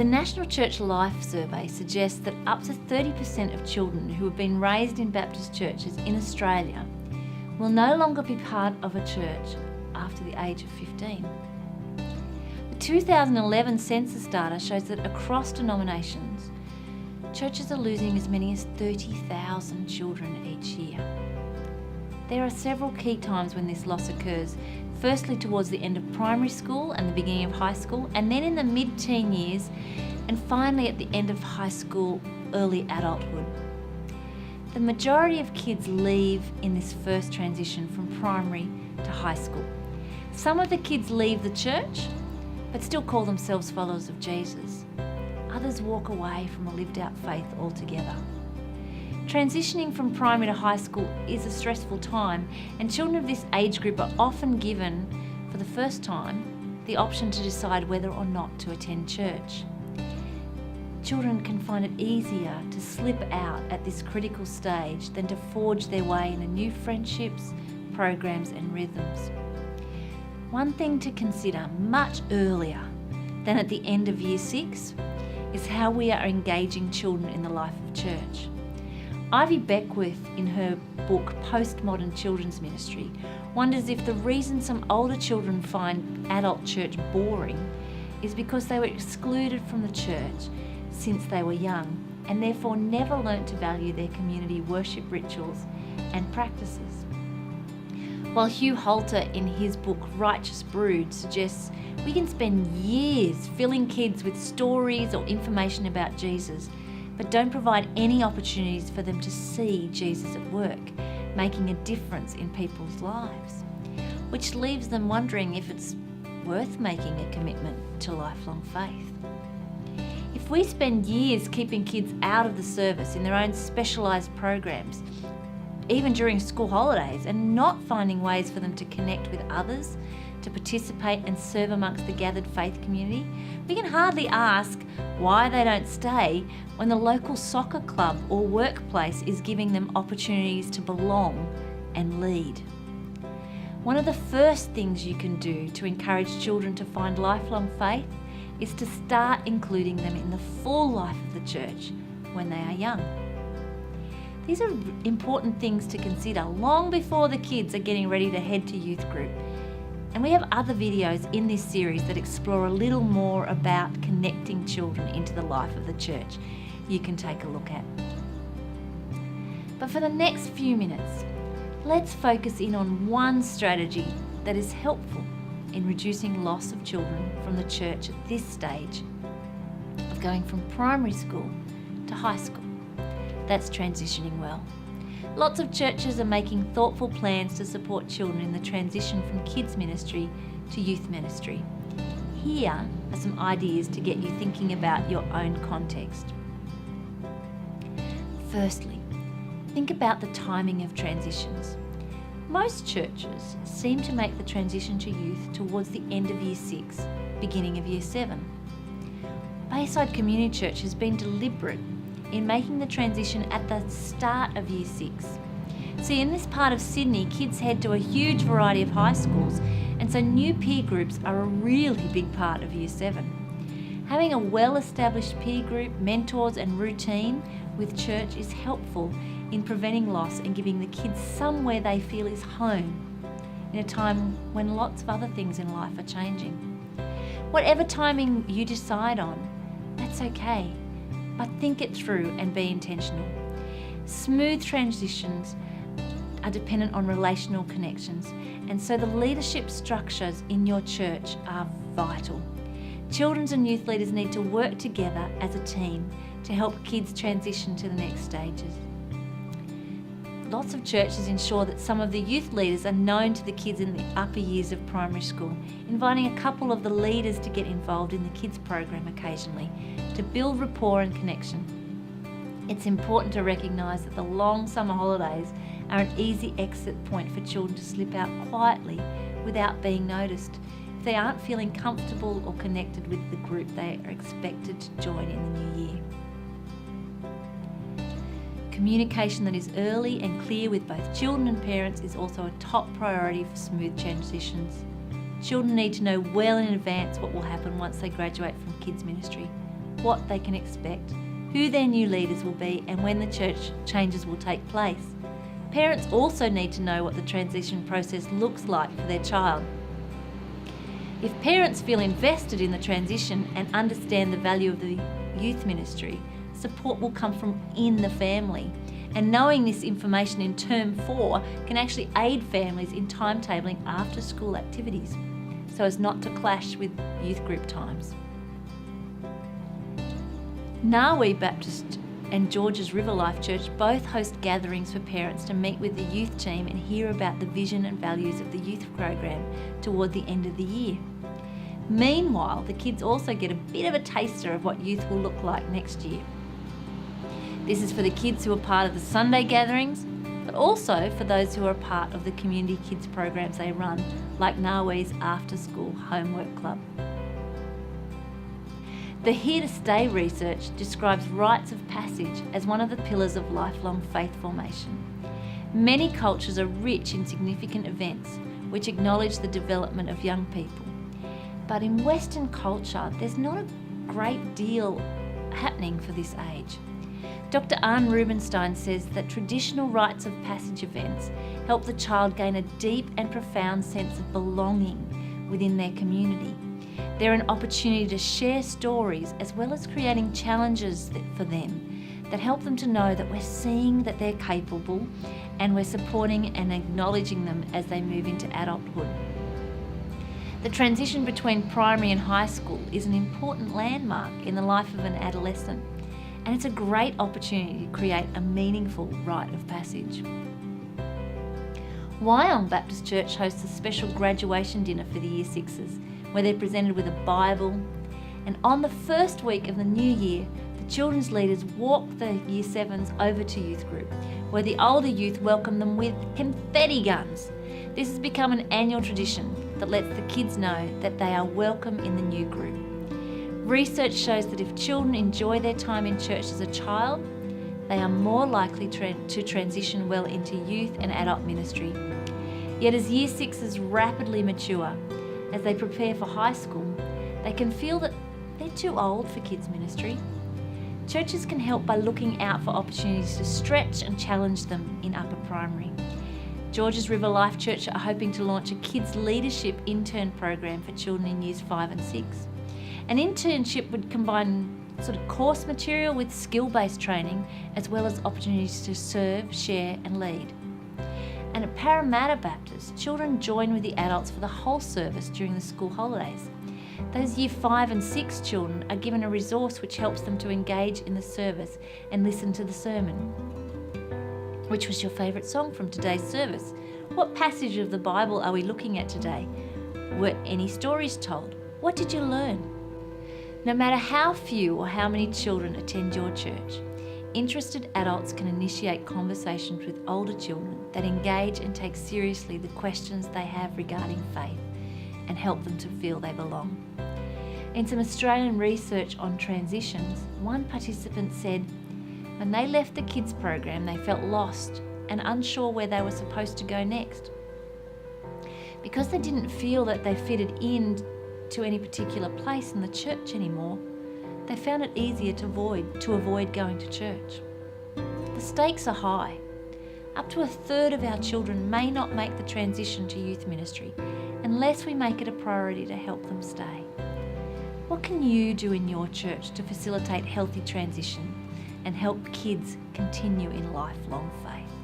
National Church Life Survey suggests that up to 30% of children who have been raised in Baptist churches in Australia will no longer be part of a church after the age of 15. The 2011 census data shows that across denominations, churches are losing as many as 30,000 children each year. There are several key times when this loss occurs. Firstly, towards the end of primary school and the beginning of high school, and then in the mid-teen years, and finally at the end of high school, early adulthood. The majority of kids leave in this first transition from primary to high school. Some of the kids leave the church, but still call themselves followers of Jesus. Others walk away from a lived-out faith altogether. Transitioning from primary to high school is a stressful time, and children of this age group are often given, for the first time, the option to decide whether or not to attend church. Children can find it easier to slip out at this critical stage than to forge their way into new friendships, programs and rhythms. One thing to consider much earlier than at the end of Year 6 is how we are engaging children in the life of church. Ivy Beckwith, in her book Postmodern Children's Ministry, wonders if the reason some older children find adult church boring is because they were excluded from the church since they were young and therefore never learnt to value their community worship rituals and practices. While Hugh Halter, in his book Righteous Brood, suggests we can spend years filling kids with stories or information about Jesus, but don't provide any opportunities for them to see Jesus at work, making a difference in people's lives, which leaves them wondering if it's worth making a commitment to lifelong faith. If we spend years keeping kids out of the service in their own specialised programs, even during school holidays, and not finding ways for them to connect with others, to participate and serve amongst the gathered faith community, we can hardly ask why they don't stay when the local soccer club or workplace is giving them opportunities to belong and lead. One of the first things you can do to encourage children to find lifelong faith is to start including them in the full life of the church when they are young. These are important things to consider long before the kids are getting ready to head to youth group. And we have other videos in this series that explore a little more about connecting children into the life of the church you can take a look at. But for the next few minutes, let's focus in on one strategy that is helpful in reducing loss of children from the church at this stage of going from primary school to high school. That's transitioning well. Lots of churches are making thoughtful plans to support children in the transition from kids ministry to youth ministry. Here are some ideas to get you thinking about your own context. Firstly, think about the timing of transitions. Most churches seem to make the transition to youth towards the end of Year 6, beginning of Year 7. Bayside Community Church has been deliberate in making the transition at the start of Year 6. See, in this part of Sydney, kids head to a huge variety of high schools, and so new peer groups are a really big part of Year 7. Having a well-established peer group, mentors and routine with church is helpful in preventing loss and giving the kids somewhere they feel is home in a time when lots of other things in life are changing. Whatever timing you decide on, that's okay, but think it through and be intentional. Smooth transitions are dependent on relational connections, and so the leadership structures in your church are vital. Children's and youth leaders need to work together as a team to help kids transition to the next stages. Lots of churches ensure that some of the youth leaders are known to the kids in the upper years of primary school, inviting a couple of the leaders to get involved in the kids program occasionally to build rapport and connection. It's important to recognise that the long summer holidays are an easy exit point for children to slip out quietly without being noticed if they aren't feeling comfortable or connected with the group they are expected to join in the new year. Communication that is early and clear with both children and parents is also a top priority for smooth transitions. Children need to know well in advance what will happen once they graduate from kids ministry, what they can expect, who their new leaders will be, and when the church changes will take place. Parents also need to know what the transition process looks like for their child. If parents feel invested in the transition and understand the value of the youth ministry, support will come from in the family. And knowing this information in Term 4 can actually aid families in timetabling after school activities, so as not to clash with youth group times. Narwee Baptist and Georges River Life Church both host gatherings for parents to meet with the youth team and hear about the vision and values of the youth program toward the end of the year. Meanwhile, the kids also get a bit of a taster of what youth will look like next year. This is for the kids who are part of the Sunday gatherings, but also for those who are part of the community kids programs they run, like Narwee's After School Homework Club. The Here to Stay research describes rites of passage as one of the pillars of lifelong faith formation. Many cultures are rich in significant events which acknowledge the development of young people. But in Western culture, there's not a great deal happening for this age. Dr. Arne Rubinstein says that traditional rites of passage events help the child gain a deep and profound sense of belonging within their community. They're an opportunity to share stories as well as creating challenges for them that help them to know that we're seeing that they're capable and we're supporting and acknowledging them as they move into adulthood. The transition between primary and high school is an important landmark in the life of an adolescent, and it's a great opportunity to create a meaningful rite of passage. Wyong Baptist Church hosts a special graduation dinner for the Year 6s, where they're presented with a Bible, and on the first week of the new year, the children's leaders walk the Year 7s over to youth group, where the older youth welcome them with confetti guns. This has become an annual tradition that lets the kids know that they are welcome in the new group. Research shows that if children enjoy their time in church as a child, they are more likely to transition well into youth and adult ministry. Yet as Year 6s rapidly mature, as they prepare for high school, they can feel that they're too old for kids ministry. Churches can help by looking out for opportunities to stretch and challenge them in upper primary. Georges River Life Church are hoping to launch a kids leadership intern program for children in years 5 and 6. An internship would combine sort of course material with skill-based training, as well as opportunities to serve, share and lead. And at Parramatta Baptist, children join with the adults for the whole service during the school holidays. Those year 5 and 6 children are given a resource which helps them to engage in the service and listen to the sermon. Which was your favourite song from today's service? What passage of the Bible are we looking at today? Were any stories told? What did you learn? No matter how few or how many children attend your church, interested adults can initiate conversations with older children that engage and take seriously the questions they have regarding faith and help them to feel they belong. In some Australian research on transitions, one participant said, when they left the kids program, they felt lost and unsure where they were supposed to go next. Because they didn't feel that they fitted in to any particular place in the church anymore, they found it easier to avoid going to church. The stakes are high. Up to a third of our children may not make the transition to youth ministry unless we make it a priority to help them stay. What can you do in your church to facilitate healthy transition and help kids continue in lifelong faith?